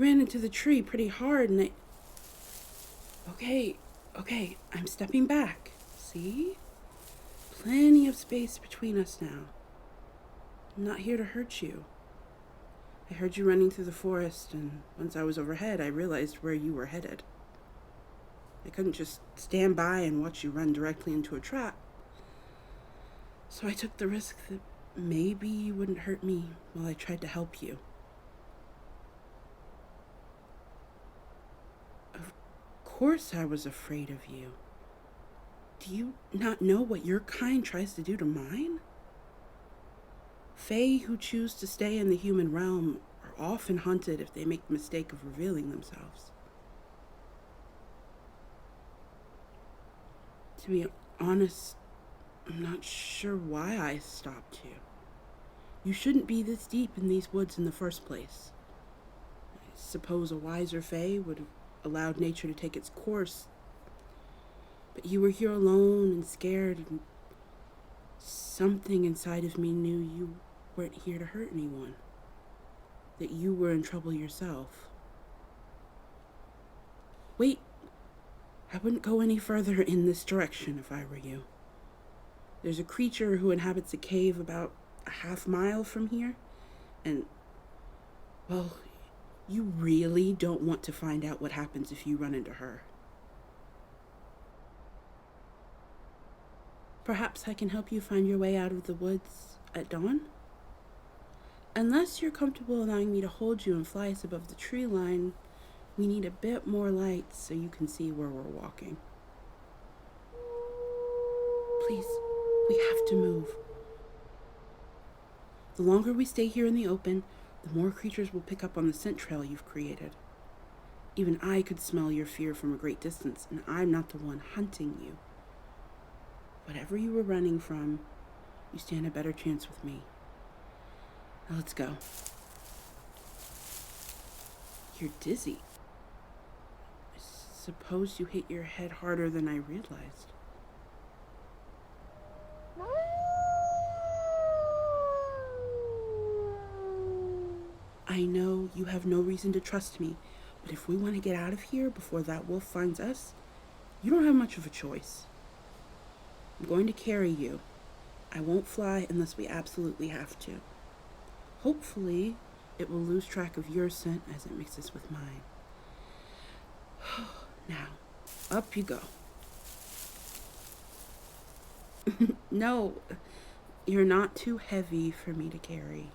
ran into the tree pretty hard and I... Okay, I'm stepping back. See? Plenty of space between us now. I'm not here to hurt you. I heard you running through the forest, and once I was overhead, I realized where you were headed. I couldn't just stand by and watch you run directly into a trap. So I took the risk that maybe you wouldn't hurt me while I tried to help you. Of course I was afraid of you. Do you not know what your kind tries to do to mine? Fae who choose to stay in the human realm are often hunted if they make the mistake of revealing themselves. To be honest, I'm not sure why I stopped you. You shouldn't be this deep in these woods in the first place. I suppose a wiser Fae would have allowed nature to take its course, but you were here alone and scared, and something inside of me knew you weren't here to hurt anyone, that you were in trouble yourself. Wait, I wouldn't go any further in this direction if I were you. There's a creature who inhabits a cave about a half-mile from here, and, well, you really don't want to find out what happens if you run into her. Perhaps I can help you find your way out of the woods at dawn? Unless you're comfortable allowing me to hold you and fly us above the tree line, we need a bit more light so you can see where we're walking. Please, we have to move. The longer we stay here in the open, the more creatures will pick up on the scent trail you've created. Even I could smell your fear from a great distance, and I'm not the one hunting you. Whatever you were running from, you stand a better chance with me. Now let's go. You're dizzy. I suppose you hit your head harder than I realized. I know you have no reason to trust me, but if we want to get out of here before that wolf finds us, you don't have much of a choice. I'm going to carry you. I won't fly unless we absolutely have to. Hopefully, it will lose track of your scent as it mixes with mine. Now, up you go. No, you're not too heavy for me to carry.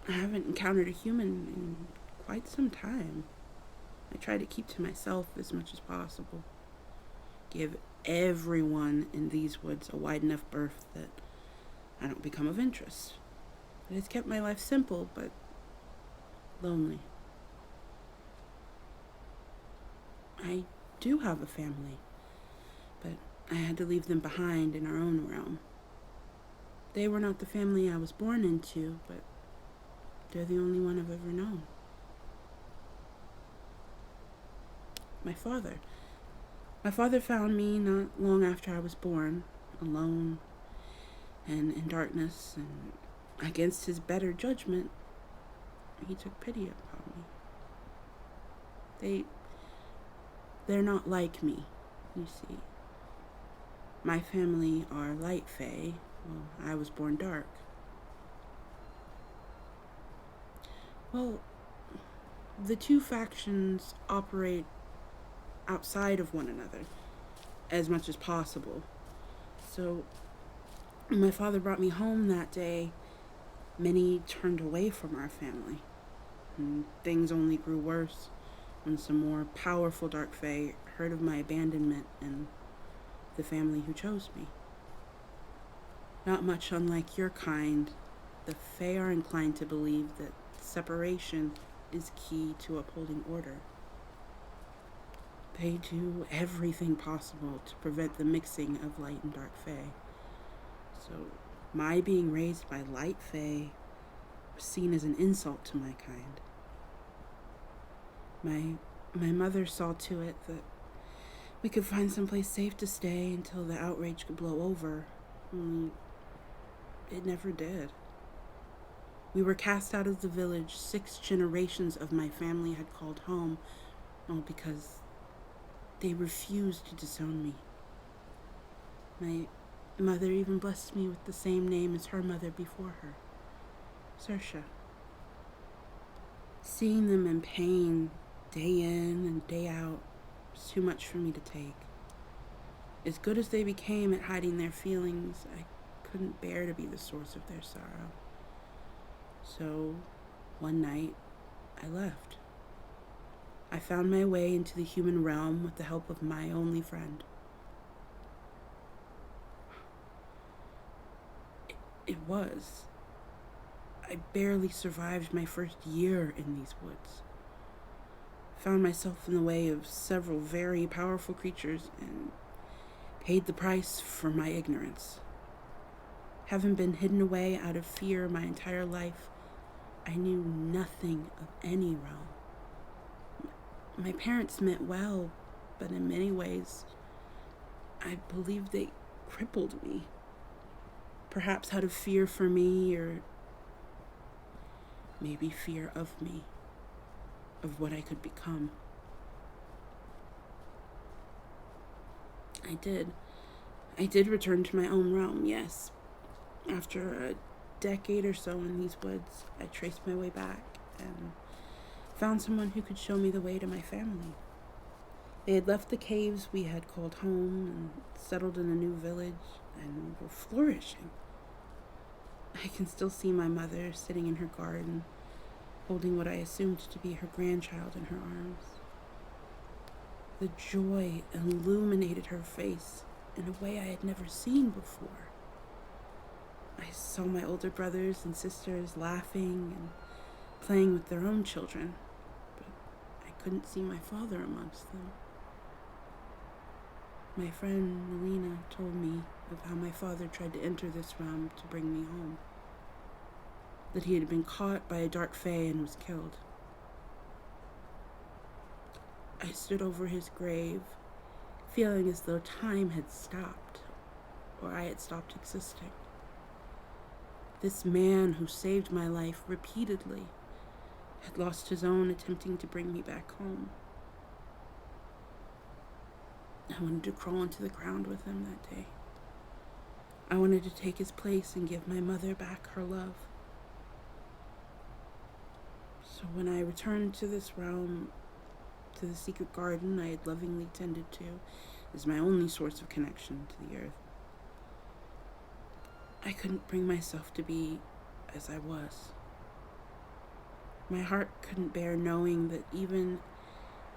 I haven't encountered a human in quite some time. I try to keep to myself as much as possible. Give everyone in these woods a wide enough berth that I don't become of interest. It has kept my life simple, but lonely. I do have a family, but I had to leave them behind in our own realm. They were not the family I was born into, but they're the only one I've ever known. My father found me not long after I was born, alone and in darkness, and against his better judgment, he took pity upon me. They're not like me, you see. My family are light fae, well, I was born dark. Well, the two factions operate outside of one another as much as possible. So when my father brought me home that day, many turned away from our family, and things only grew worse when some more powerful Dark Fae heard of my abandonment and the family who chose me. Not much unlike your kind, the Fae are inclined to believe that separation is key to upholding order. They do everything possible to prevent the mixing of light and dark fae. So my being raised by light fae was seen as an insult to my kind. My mother saw to it that we could find someplace safe to stay until the outrage could blow over. Only it never did. We were cast out of the village. 6 generations of my family had called home, all because they refused to disown me. My mother even blessed me with the same name as her mother before her, Saoirse. Seeing them in pain day in and day out was too much for me to take. As good as they became at hiding their feelings, I couldn't bear to be the source of their sorrow. So, one night, I left. I found my way into the human realm with the help of my only friend. It was. I barely survived my first year in these woods. Found myself in the way of several very powerful creatures and paid the price for my ignorance. Having been hidden away out of fear my entire life, I knew nothing of any realm. My parents meant well, but in many ways, I believe they crippled me. Perhaps out of fear for me, or maybe fear of me, of what I could become. I did return to my own realm, yes. After a decade or so in these woods, I traced my way back and found someone who could show me the way to my family. They had left the caves we had called home and settled in a new village and were flourishing. I can still see my mother sitting in her garden, holding what I assumed to be her grandchild in her arms. The joy illuminated her face in a way I had never seen before. I saw my older brothers and sisters laughing and playing with their own children, but I couldn't see my father amongst them. My friend Melina told me of how my father tried to enter this realm to bring me home. That he had been caught by a Dark Fae and was killed. I stood over his grave, feeling as though time had stopped, or I had stopped existing. This man who saved my life repeatedly had lost his own attempting to bring me back home. I wanted to crawl into the ground with him that day. I wanted to take his place and give my mother back her love. So when I returned to this realm, to the secret garden I had lovingly tended to as my only source of connection to the earth, I couldn't bring myself to be as I was. My heart couldn't bear knowing that even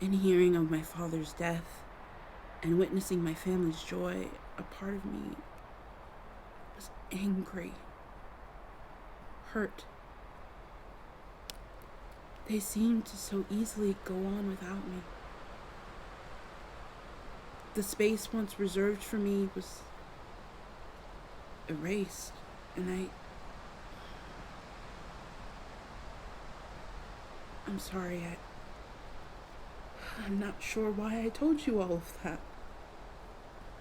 in hearing of my father's death and witnessing my family's joy, a part of me was angry, hurt. They seemed to so easily go on without me. The space once reserved for me was erased, and I'm sorry, I'm not sure why I told you all of that.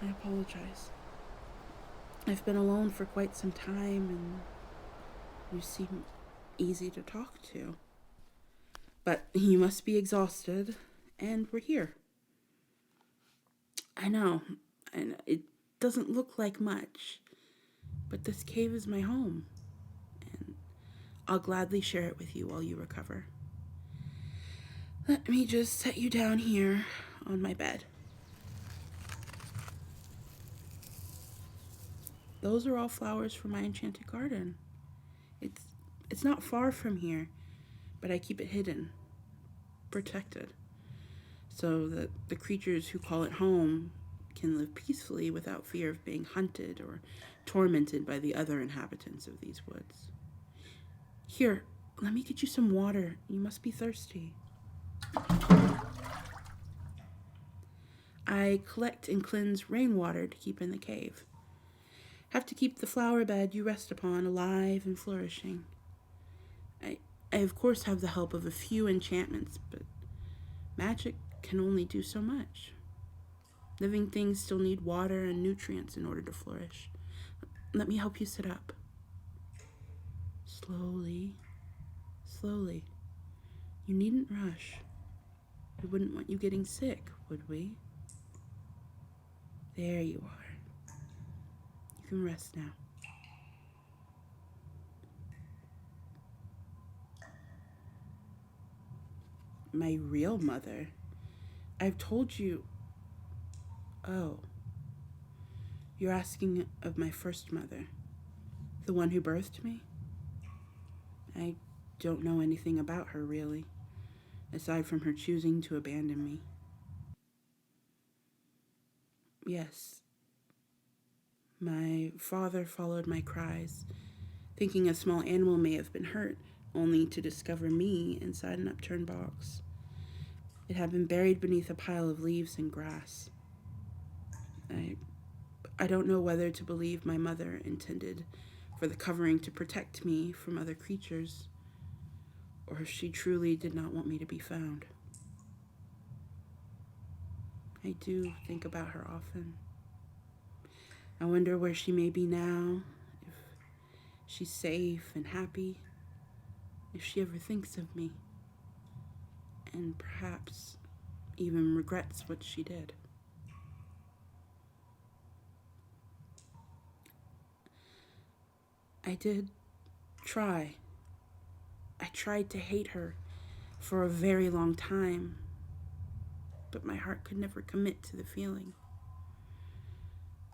I apologize. I've been alone for quite some time, and you seem easy to talk to. But you must be exhausted, and we're here. I know, and it doesn't look like much, but this cave is my home, and I'll gladly share it with you while you recover. Let me just set you down here on my bed. Those are all flowers from my enchanted garden. It's not far from here, but I keep it hidden, protected, so that the creatures who call it home can live peacefully without fear of being hunted or tormented by the other inhabitants of these woods. Here, let me get you some water. You must be thirsty. I collect and cleanse rainwater to keep in the cave. Have to keep the flower bed you rest upon alive and flourishing. I of course have the help of a few enchantments, but magic can only do so much. Living things still need water and nutrients in order to flourish. Let me help you sit up. Slowly slowly. You needn't rush. We wouldn't want you getting sick, would we? There you are. You can rest now. My real mother? I've told you. Oh. You're asking of my first mother, the one who birthed me? I don't know anything about her, really, aside from her choosing to abandon me. Yes. My father followed my cries, thinking a small animal may have been hurt, only to discover me inside an upturned box. It had been buried beneath a pile of leaves and grass. I don't know whether to believe my mother intended for the covering to protect me from other creatures, or if she truly did not want me to be found. I do think about her often. I wonder where she may be now, if she's safe and happy, if she ever thinks of me, and perhaps even regrets what she did. I did try. I tried to hate her for a very long time, but my heart could never commit to the feeling.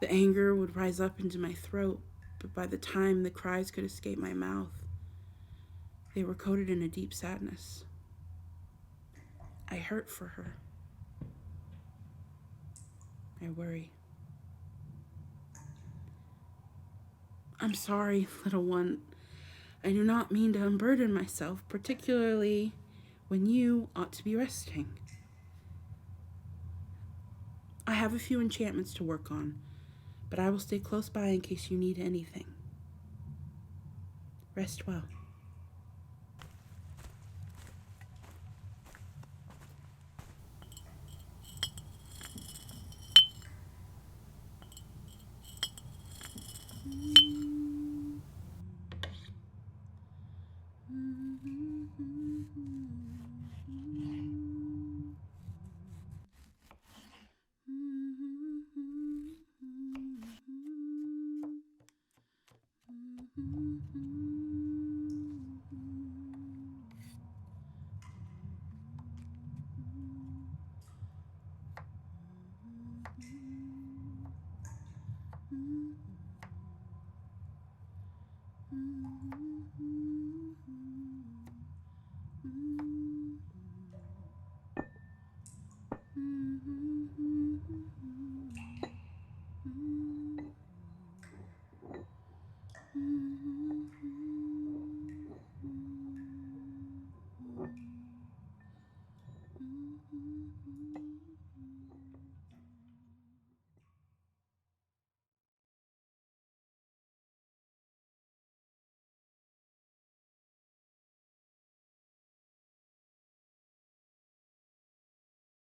The anger would rise up into my throat, but by the time the cries could escape my mouth, they were coated in a deep sadness. I hurt for her. I worry. I'm sorry, little one. I do not mean to unburden myself, particularly when you ought to be resting. I have a few enchantments to work on, but I will stay close by in case you need anything. Rest well.